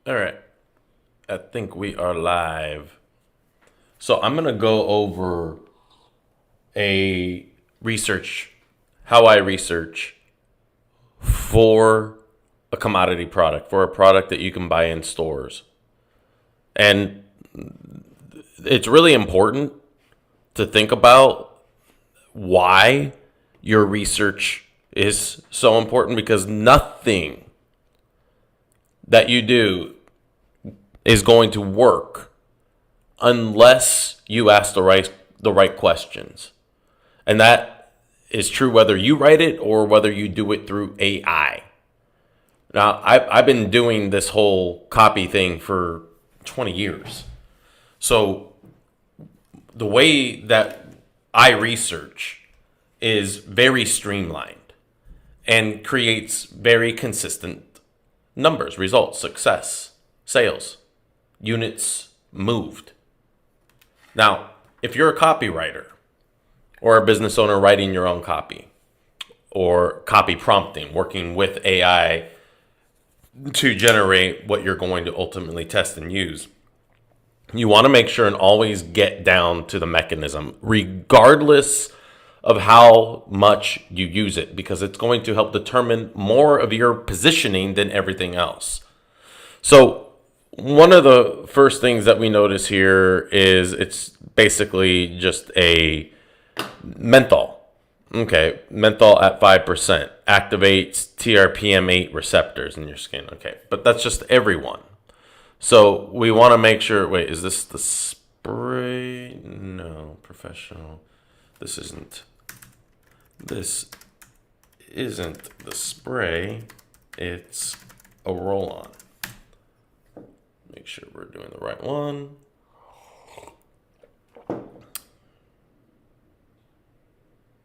All right. I think we are live. So I'm going to go over a research, how I research for a commodity product, for a product that you can buy in stores. And it's really important to think about why your research is so important, because nothing that you do is going to work unless you ask the right questions. And that is true whether you write it or whether you do it through AI. Now, I've been doing this whole copy thing for 20 years. So the way that I research is very streamlined and creates very consistent numbers, results, success, sales, units moved. Now, if you're a copywriter or a business owner writing your own copy or copy prompting, working with AI to generate what you're going to ultimately test and use, you want to make sure and always get down to the mechanism, regardless of how much you use it, because it's going to help determine more of your positioning than everything else. So one of the first things that we notice here is it's basically just a menthol. Okay, menthol at 5% activates TRPM8 receptors in your skin. Okay, but that's just everyone. So we want to make sure, wait, is this the spray? No, professional. This isn't the spray. It's a roll-on. Make sure we're doing the right one.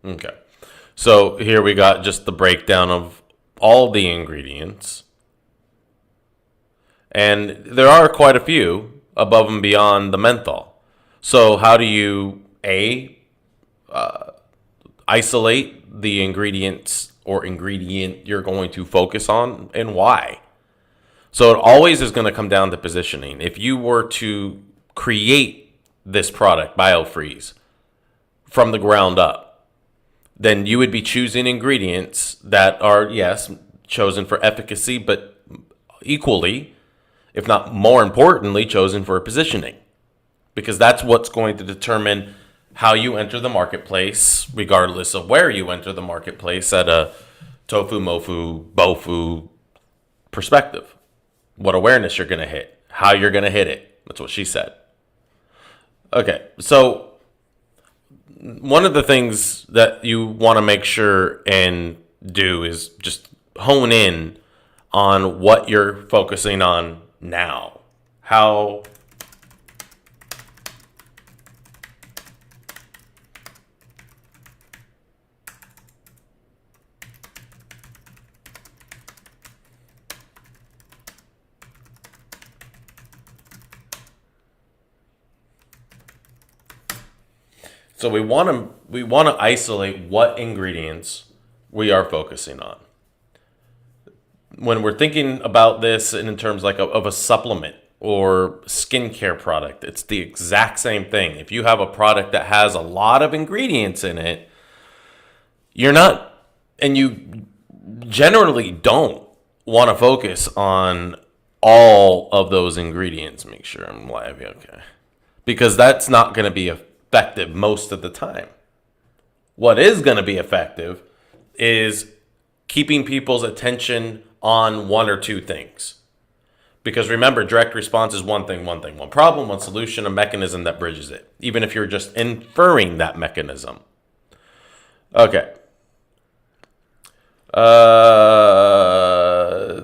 Okay. So here we got just the breakdown of all the ingredients. And there are quite a few above and beyond the menthol. So how do you, isolate the ingredients or ingredient you're going to focus on, and why? So it always is going to come down to positioning. If you were to create this product, BioFreeze, from the ground up, then you would be choosing ingredients that are, yes, chosen for efficacy, but equally, if not more importantly, chosen for positioning. Because that's what's going to determine how you enter the marketplace, regardless of where you enter the marketplace at a tofu, mofu, bofu perspective. What awareness you're going to hit, how you're going to hit it. That's what she said. Okay, so one of the things that you want to make sure and do is just hone in on what you're focusing on now. How So we want to isolate what ingredients we are focusing on. When we're thinking about this in terms like of a supplement or skincare product, it's the exact same thing. If you have a product that has a lot of ingredients in it, you generally don't want to focus on all of those ingredients. Make sure I'm live. Okay. Because that's not going to be effective most of the time. What is going to be effective is keeping people's attention on one or two things. Because remember, direct response is one thing, one problem, one solution, a mechanism that bridges it, even if you're just inferring that mechanism. Okay.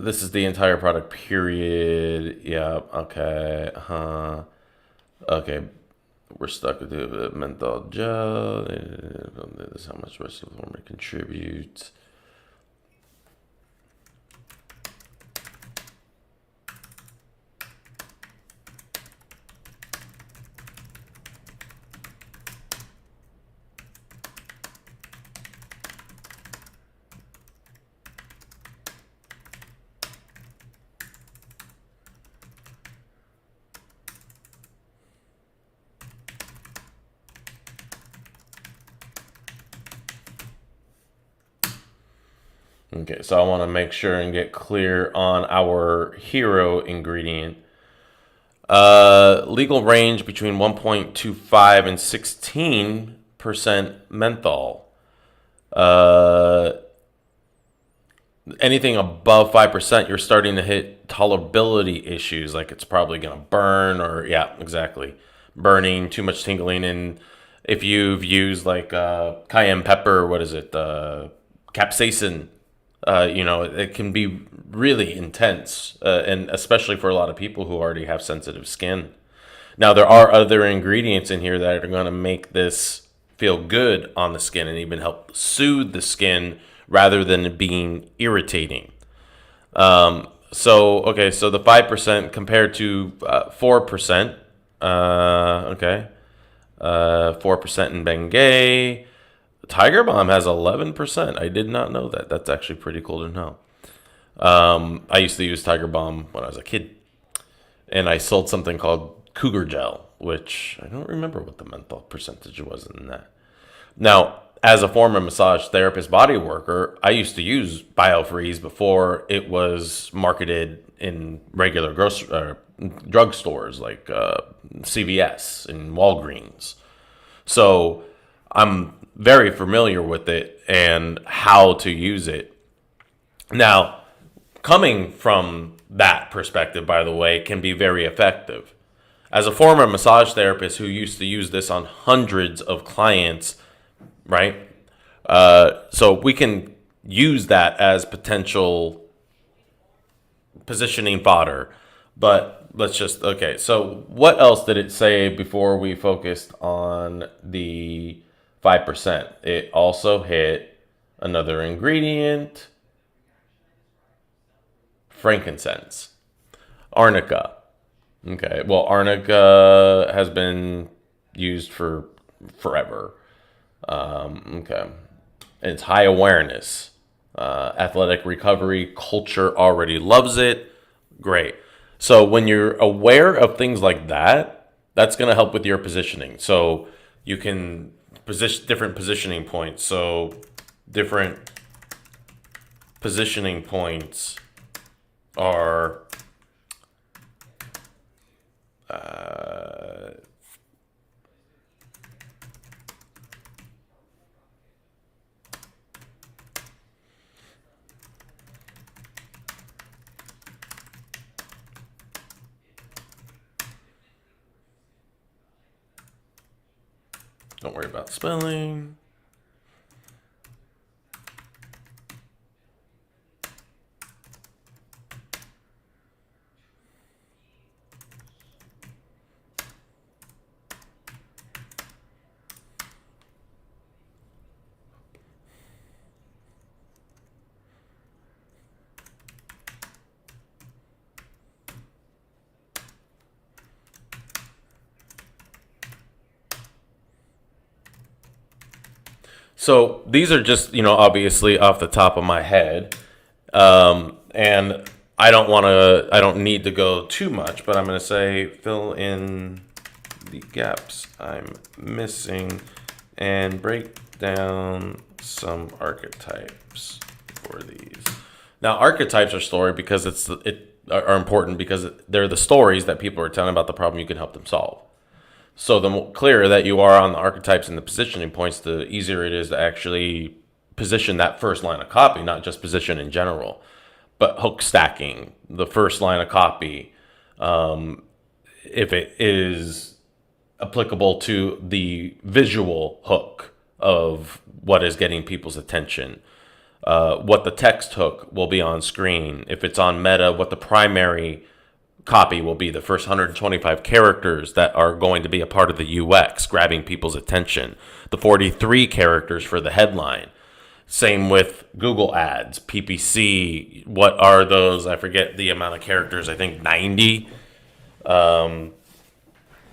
This is the entire product, period. Yeah, okay. Okay. We're stuck with the menthol gel. This is how much rest of the former contributes. Okay, so I want to make sure and get clear on our hero ingredient. Legal range between 1.25 and 16% menthol. Uh, Anything above 5%, you're starting to hit tolerability issues. Like it's probably going to burn, or yeah, exactly. Burning, too much tingling. And if you've used like cayenne pepper, what is it? Capsaicin, it can be really intense, and especially for a lot of people who already have sensitive skin. Now, there are other ingredients in here that are going to make this feel good on the skin and even help soothe the skin rather than it being irritating. So the 5% compared to 4%. 4% in Bengay. Tiger Balm has 11%. I did not know that. That's actually pretty cool to know. I used to use Tiger Balm when I was a kid, and I sold something called Cougar Gel, which I don't remember what the menthol percentage was in that. Now, as a former massage therapist body worker, I used to use BioFreeze before it was marketed in regular drugstores like CVS and Walgreens. So I'm very familiar with it and how to use it. Now, coming from that perspective, by the way, can be very effective. As a former massage therapist who used to use this on hundreds of clients, right? So we can use that as potential positioning fodder. But okay. So what else did it say before we focused on the 5%? It also hit another ingredient, frankincense, arnica. Okay, well, arnica has been used for forever. Okay, and it's high awareness. Athletic recovery culture already loves it. Great. So when you're aware of things like that, that's going to help with your positioning. So you can position different positioning points. So different positioning points are don't worry about spelling. So these are just, obviously off the top of my head. And I don't need to go too much, but I'm going to say fill in the gaps I'm missing and break down some archetypes for these. Now, archetypes are are important because they're the stories that people are telling about the problem you can help them solve. So the clearer that you are on the archetypes and the positioning points, the easier it is to actually position that first line of copy, not just position in general, but hook stacking the first line of copy, if it is applicable to the visual hook of what is getting people's attention, what the text hook will be on screen. If it's on Meta, what the primary copy will be, the first 125 characters that are going to be a part of the UX, grabbing people's attention, the 43 characters for the headline. Same with Google Ads, PPC. What are those? I forget the amount of characters. I think 90,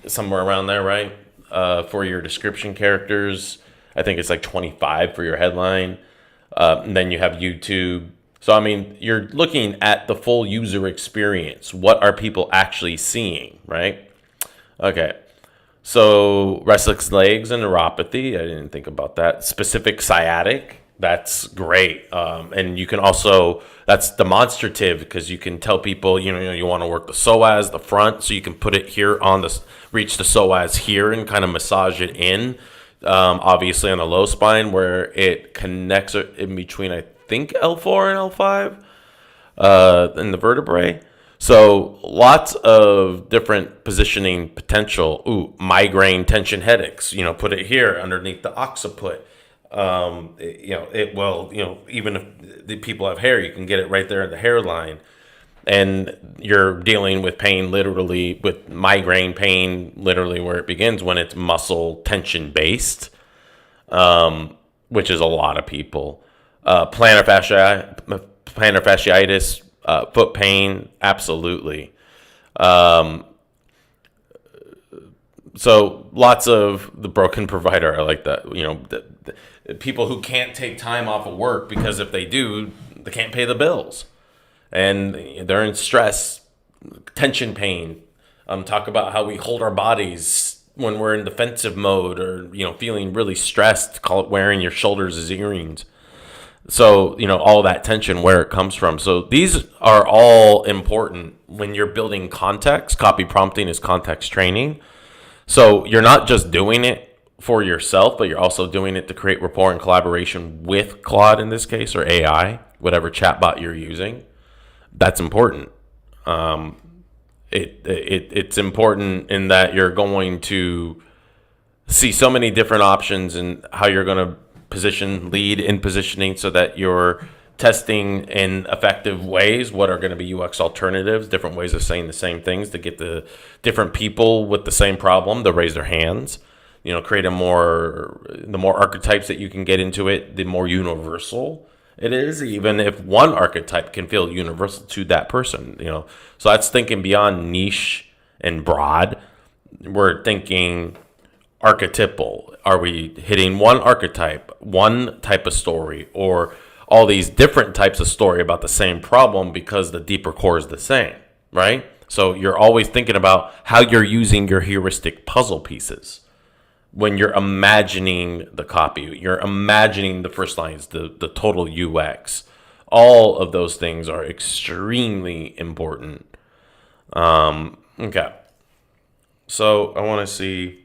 somewhere around there, right? For your description characters, I think it's like 25 for your headline. And then you have YouTube. So, I mean, you're looking at the full user experience. What are people actually seeing, right? Okay. So, restless legs and neuropathy. I didn't think about that. Specific sciatic. That's great. And you can also, that's demonstrative because you can tell people, you want to work the psoas, the front, so you can put it here on the, reach the psoas here and kind of massage it in. Obviously on the low spine where it connects in between, I think, L4 and L5 in the vertebrae. So lots of different positioning potential. Ooh, migraine tension headaches. Put it here underneath the occiput. It will. Even if the people have hair, you can get it right there in the hairline. And you're dealing with pain literally, with migraine pain literally where it begins when it's muscle tension based, which is a lot of people. Plantar fasciitis, foot pain, absolutely. So lots of the broken provider. I like that. The people who can't take time off of work because if they do, they can't pay the bills, and they're in stress, tension pain. Talk about how we hold our bodies when we're in defensive mode or feeling really stressed. Call it wearing your shoulders as earrings. So, all that tension, where it comes from. So these are all important when you're building context. Copy prompting is context training. So you're not just doing it for yourself, but you're also doing it to create rapport and collaboration with Claude in this case, or AI, whatever chatbot you're using. That's important. It's important in that you're going to see so many different options and how you're going to lead in positioning so that you're testing in effective ways what are going to be UX alternatives, different ways of saying the same things to get the different people with the same problem to raise their hands. Create the more archetypes that you can get into it, the more universal it is, even if one archetype can feel universal to that person. So that's thinking beyond niche and broad. We're thinking archetypal. Are we hitting one archetype, one type of story, or all these different types of story about the same problem because the deeper core is the same, right? So you're always thinking about how you're using your heuristic puzzle pieces when you're imagining the copy, you're imagining the first lines, the total UX. All of those things are extremely important. Okay. So I want to see.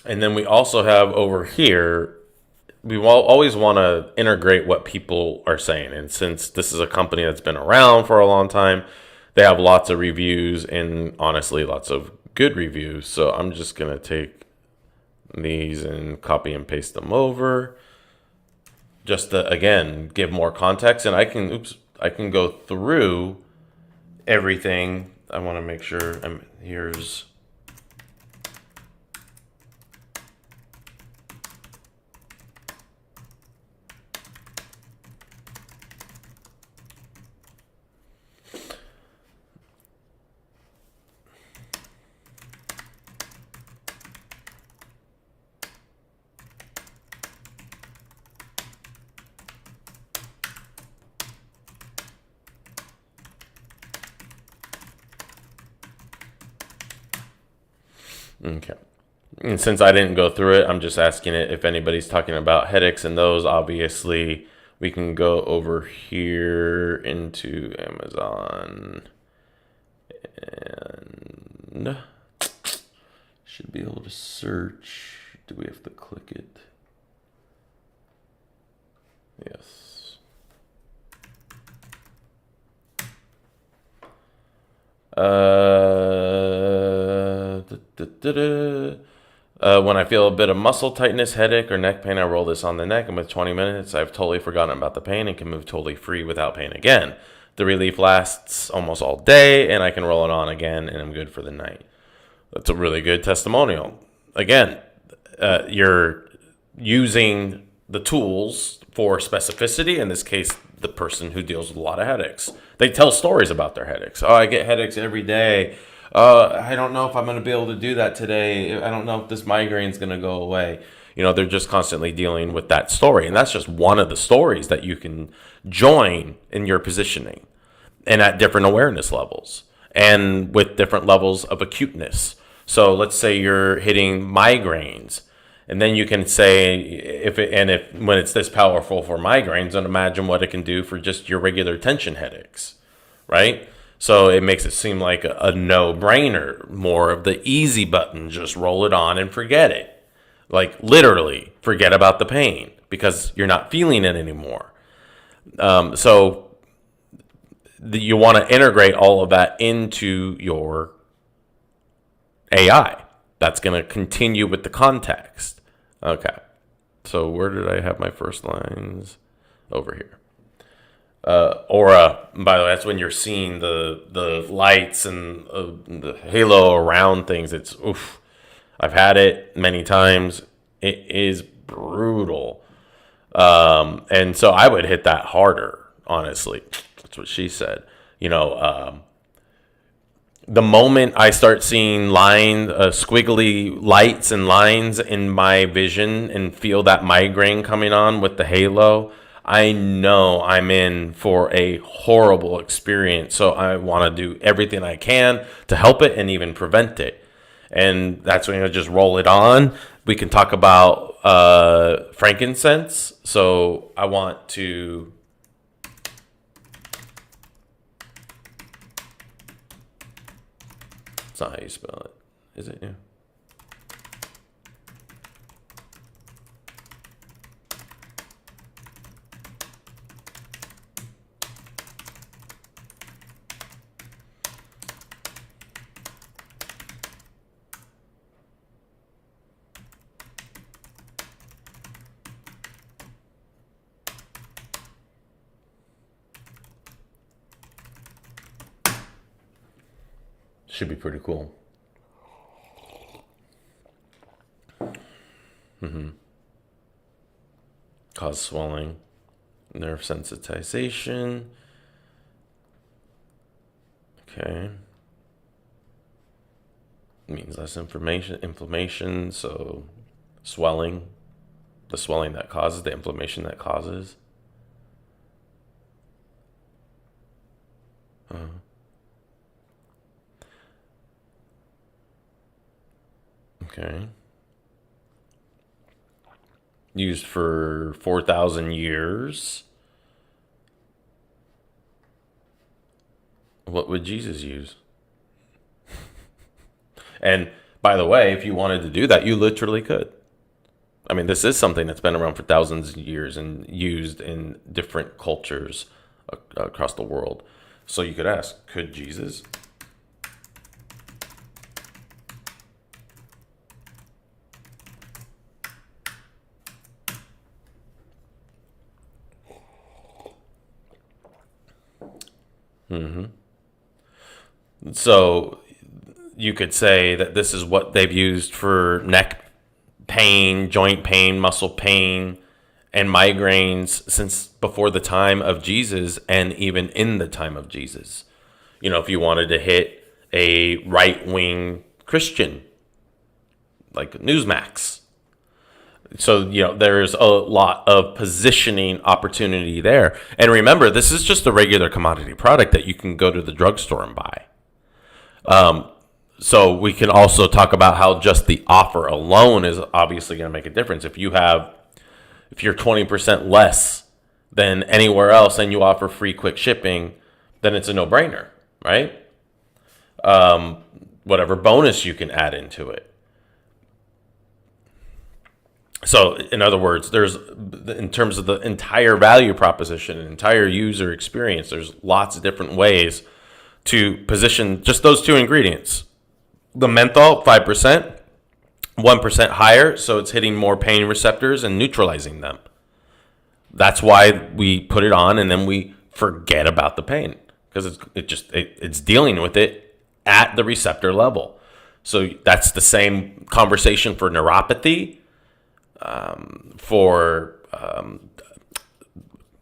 And then we also have over here, we always want to integrate what people are saying. And since this is a company that's been around for a long time, they have lots of reviews and honestly, lots of good reviews. So I'm just going to take these and copy and paste them over just to, again, give more context. And I can go through everything. I want to make sure here's. Okay. And since I didn't go through it, I'm just asking it if anybody's talking about headaches and those. Obviously, we can go over here into Amazon and should be able to search. Do we have to click it? Yes. When I feel a bit of muscle tightness, headache, or neck pain, I roll this on the neck, and with 20 minutes, I've totally forgotten about the pain and can move totally free without pain again. The relief lasts almost all day, and I can roll it on again, and I'm good for the night. That's a really good testimonial. Again, you're using the tools for specificity. In this case, the person who deals with a lot of headaches. They tell stories about their headaches. Oh, I get headaches every day. I don't know if I'm going to be able to do that today. I don't know if this migraine's going to go away. They're just constantly dealing with that story. And that's just one of the stories that you can join in your positioning and at different awareness levels and with different levels of acuteness. So let's say you're hitting migraines, and then you can say, if when it's this powerful for migraines, then imagine what it can do for just your regular tension headaches, right? So it makes it seem like a no-brainer, more of the easy button, just roll it on and forget it. Like literally forget about the pain because you're not feeling it anymore. So you want to integrate all of that into your AI. That's going to continue with the context. Okay. So where did I have my first lines? Over here. Aura, by the way, that's when you're seeing the lights and the halo around things. It's oof. I've had it many times. It is brutal. And so I would hit that harder, honestly. That's what she said. The moment I start seeing squiggly lights and lines in my vision and feel that migraine coming on with the halo, I know I'm in for a horrible experience. So I want to do everything I can to help it and even prevent it. And that's when I just roll it on. We can talk about frankincense. So I want to... It's not how you spell it, is it? Yeah. Should be pretty cool. Cause swelling, nerve sensitization. Okay. Means less inflammation, so swelling, the swelling that causes, the inflammation that causes. Okay. Used for 4,000 years. What would Jesus use? And by the way, if you wanted to do that, you literally could. I mean, this is something that's been around for thousands of years and used in different cultures across the world. So you could ask, could Jesus? So you could say that this is what they've used for neck pain, joint pain, muscle pain, and migraines since before the time of Jesus and even in the time of Jesus. If you wanted to hit a right-wing Christian, like Newsmax. So, there's a lot of positioning opportunity there. And remember, this is just a regular commodity product that you can go to the drugstore and buy. So we can also talk about how just the offer alone is obviously going to make a difference. If you're 20% less than anywhere else and you offer free quick shipping, then it's a no-brainer, right? Whatever bonus you can add into it. So in other words, in terms of the entire value proposition, entire user experience, there's lots of different ways to position just those two ingredients. The menthol, 5%, 1% higher, so it's hitting more pain receptors and neutralizing them. That's why we put it on and then we forget about the pain because it's dealing with it at the receptor level. So that's the same conversation for neuropathy, for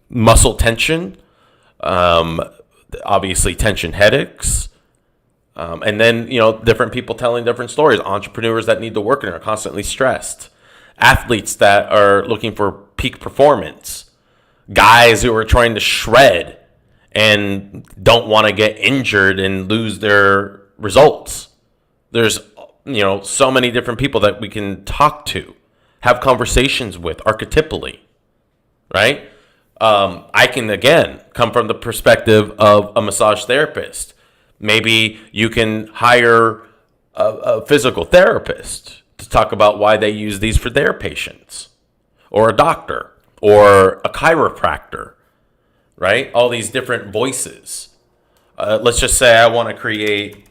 muscle tension, obviously tension headaches, And then, different people telling different stories. Entrepreneurs that need to work and are constantly stressed. Athletes that are looking for peak performance. Guys who are trying to shred and don't want to get injured and lose their results. There's, so many different people that we can talk to, have conversations with archetypally, right? I can, again, come from the perspective of a massage therapist. Maybe you can hire a physical therapist to talk about why they use these for their patients, or a doctor, or a chiropractor, right? All these different voices. Let's just say I want to create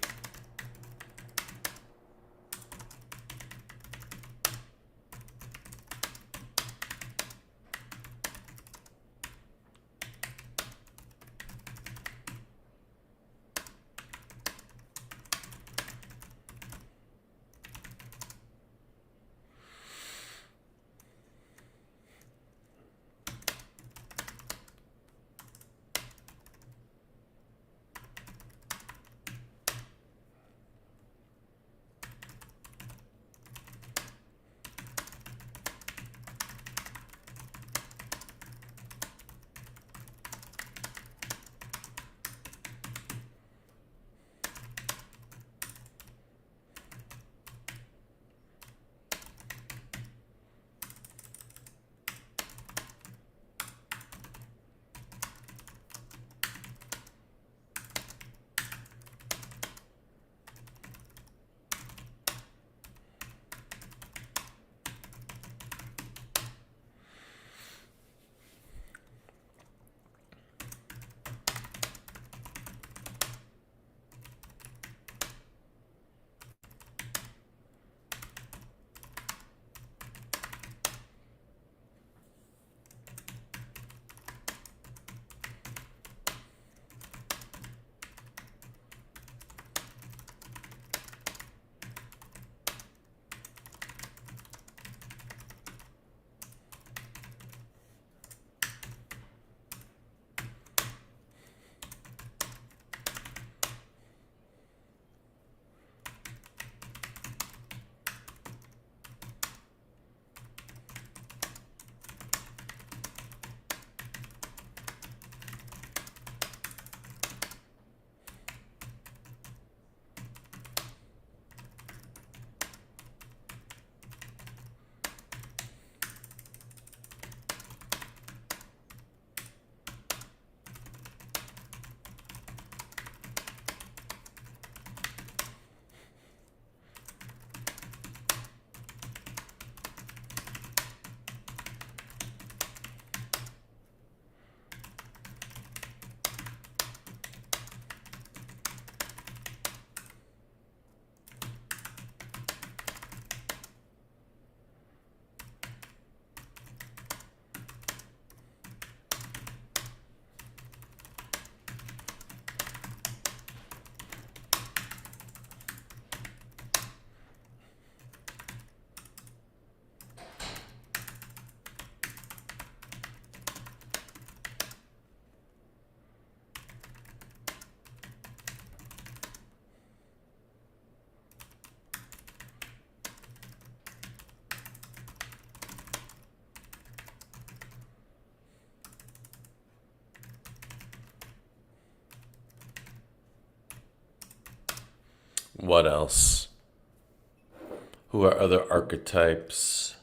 what else? Who are other archetypes?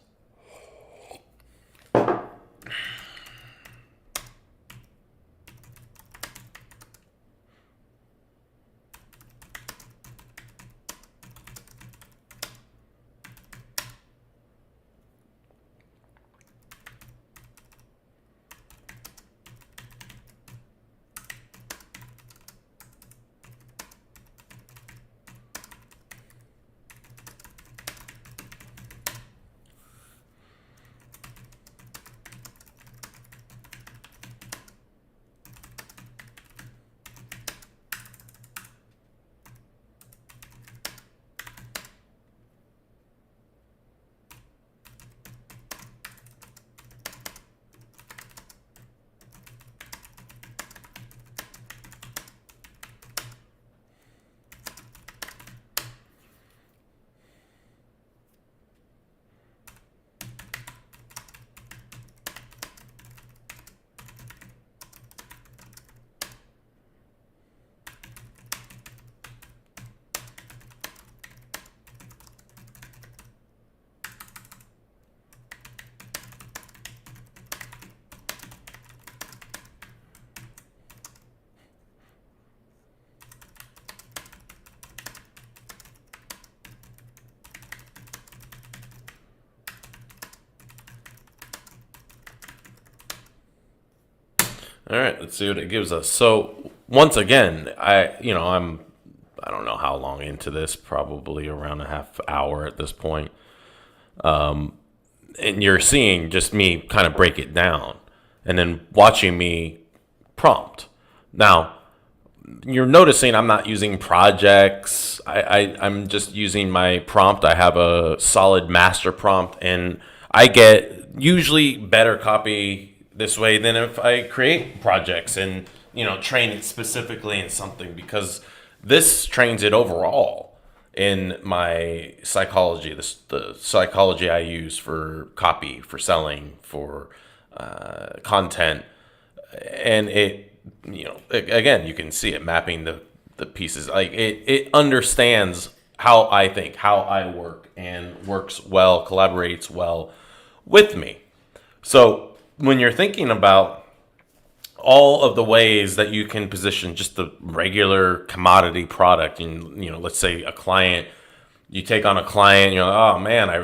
All right, let's see what it gives us. So once again, I don't know how long into this, probably around a half hour at this point. And you're seeing just me kind of break it down and then watching me prompt. Now, you're noticing I'm not using projects. I'm just using my prompt. I have a solid master prompt, and I get usually better copy this way than if I create projects and train it specifically in something, because this trains it overall in my psychology. The psychology I use for copy, for selling, for content, and again, you can see it mapping the pieces. Like it understands how I think, how I work, and works well, collaborates well with me. So when you're thinking about all of the ways that you can position just the regular commodity product, and let's say a client, you take on a client, oh man, I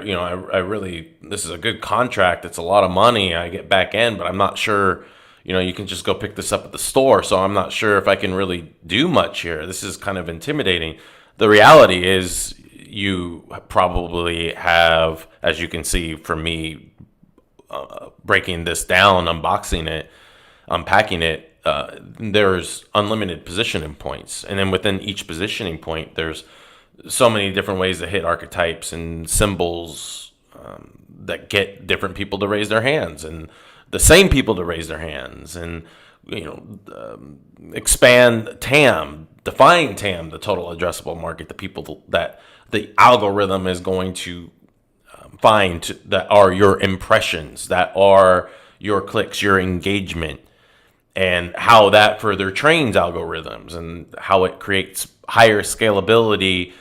really, this is a good contract, it's a lot of money, I get back end, but I'm not sure, you can just go pick this up at the store, so I'm not sure if I can really do much here. This is kind of intimidating. The reality is you probably have, as you can see from me breaking this down, unboxing it, unpacking it, there's unlimited positioning points. And then within each positioning point, there's so many different ways to hit archetypes and symbols that get different people to raise their hands, and the same people to raise their hands, and expand TAM, define TAM, the total addressable market, the people that the algorithm is going to find that are your impressions, that are your clicks, your engagement, and how that further trains algorithms and how it creates higher scalability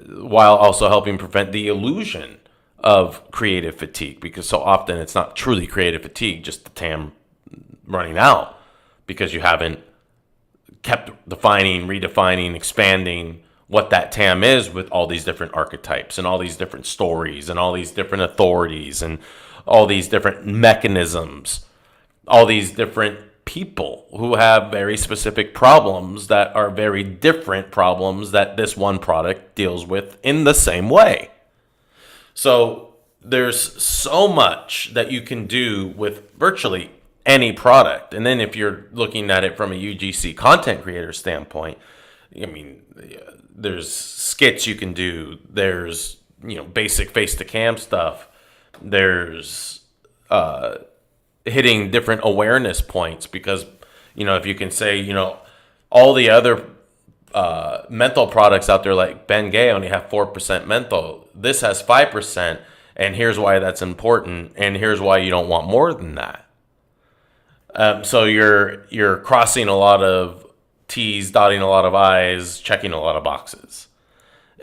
while also helping prevent the illusion of creative fatigue, because so often it's not truly creative fatigue, just the TAM running out because you haven't kept defining, redefining, expanding what that TAM is with all these different archetypes and all these different stories and all these different authorities and all these different mechanisms, all these different people who have very specific problems that are very different problems that this one product deals with in the same way. So there's so much that you can do with virtually any product. And then if you're looking at it from a UGC content creator standpoint, I mean, there's skits you can do. There's, basic face-to-cam stuff. There's hitting different awareness points, because, if you can say, all the other menthol products out there like Bengay only have 4% menthol. This has 5%, and here's why that's important, and here's why you don't want more than that. So you're crossing a lot of T's, dotting a lot of I's, checking a lot of boxes.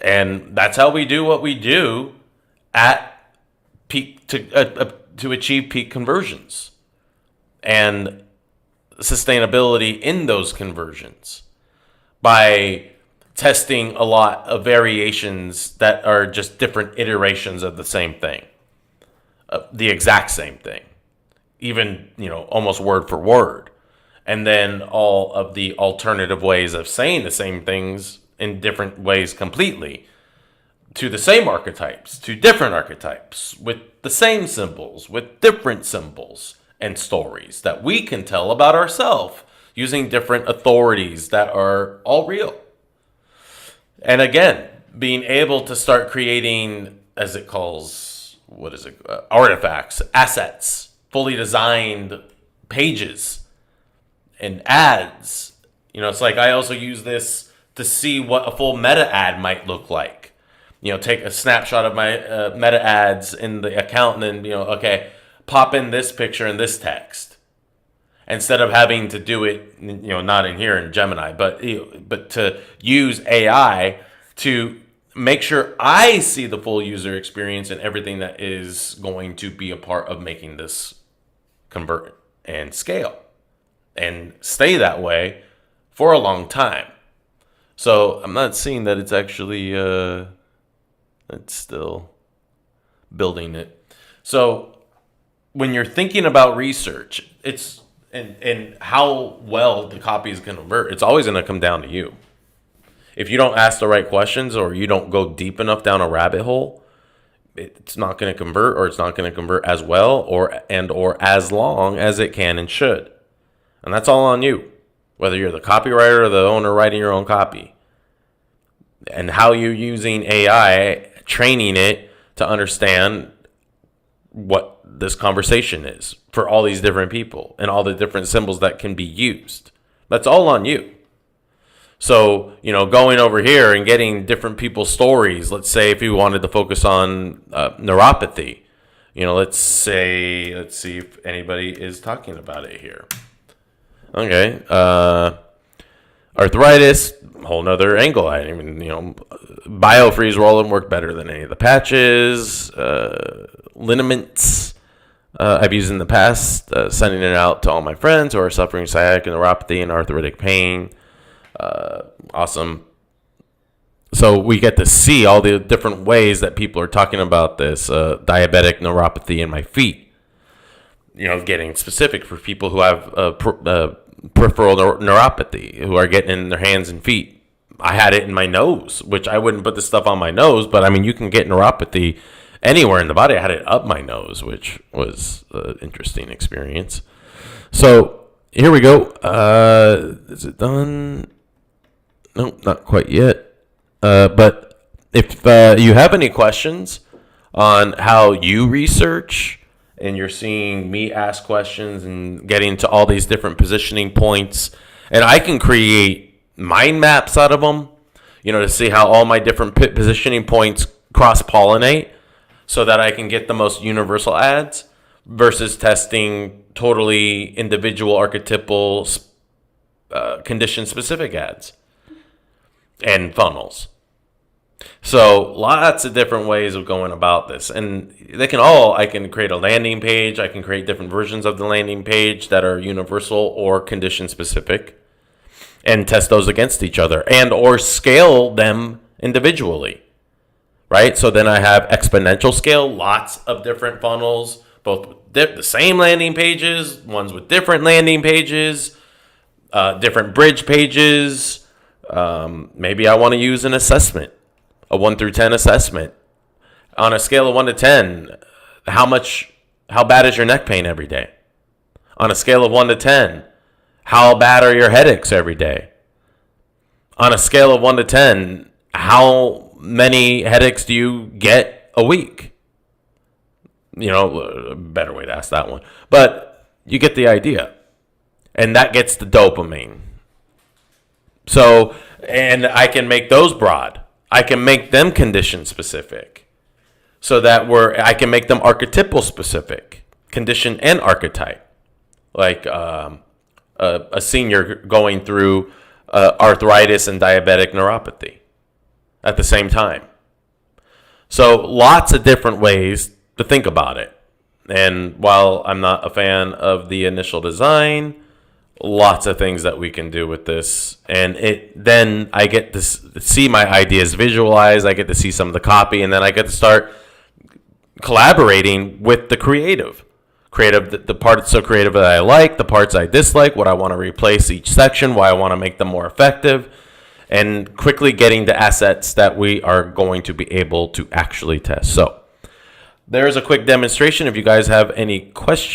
And that's how we do what we do at peak to achieve peak conversions and sustainability in those conversions, by testing a lot of variations that are just different iterations of the same thing, the exact same thing, even, almost word for word. And then all of the alternative ways of saying the same things in different ways completely, to the same archetypes, to different archetypes, with the same symbols, with different symbols and stories that we can tell about ourselves using different authorities that are all real. And again, being able to start creating, as it calls, artifacts, assets, fully designed pages and ads. It's like I also use this to see what a full meta ad might look like. Take a snapshot of my meta ads in the account, and then, okay, pop in this picture and this text. Instead of having to do it, not in here in Gemini, but to use AI to make sure I see the full user experience and everything that is going to be a part of making this convert and scale and stay that way for a long time. So I'm not seeing that it's actually, it's still building it. So when you're thinking about research, and how well the copy is going to convert, it's always going to come down to you. If you don't ask the right questions or you don't go deep enough down a rabbit hole, it's not going to convert, or it's not going to convert as well or as long as it can and should. And that's all on you, whether you're the copywriter or the owner writing your own copy. And how you're using AI, training it to understand what this conversation is for all these different people and all the different symbols that can be used. That's all on you. So, going over here and getting different people's stories, let's say if you wanted to focus on neuropathy, let's see if anybody is talking about it here. Okay. Arthritis, whole nother angle. Biofreeze roll-in worked better than any of the patches. Liniments, I've used in the past, sending it out to all my friends who are suffering sciatic neuropathy and arthritic pain. Awesome. So we get to see all the different ways that people are talking about this diabetic neuropathy in my feet. Getting specific for people who have peripheral neuropathy, who are getting in their hands and feet. I had it in my nose, which I wouldn't put this stuff on my nose, but you can get neuropathy anywhere in the body. I had it up my nose, which was an interesting experience. So here we go. Is it done? Nope, not quite yet. But if you have any questions on how you research, and you're seeing me ask questions and getting to all these different positioning points, and I can create mind maps out of them, to see how all my different positioning points cross-pollinate so that I can get the most universal ads versus testing totally individual archetypal condition-specific ads and funnels. So lots of different ways of going about this. And I can create a landing page. I can create different versions of the landing page that are universal or condition specific and test those against each other and or scale them individually, right? So then I have exponential scale, lots of different funnels, both with the same landing pages, ones with different landing pages, different bridge pages. Maybe I want to use an assessment. A 1 through 10 assessment. On a scale of 1 to 10, how bad is your neck pain every day? On a scale of 1 to 10, how bad are your headaches every day? On a scale of 1 to 10, how many headaches do you get a week? A better way to ask that one. But you get the idea. And that gets the dopamine. So, and I can make those broad. I can make them condition specific so that I can make them archetypal specific, condition and archetype. Like a senior going through arthritis and diabetic neuropathy at the same time. So lots of different ways to think about it. And while I'm not a fan of the initial design, lots of things that we can do with this, and then I get to see my ideas visualized. I get to see some of the copy, and then I get to start collaborating with the creative, the parts so creative that I like, the parts I dislike, what I want to replace each section, why I want to make them more effective, and quickly getting to assets that we are going to be able to actually test. So there's a quick demonstration. If you guys have any questions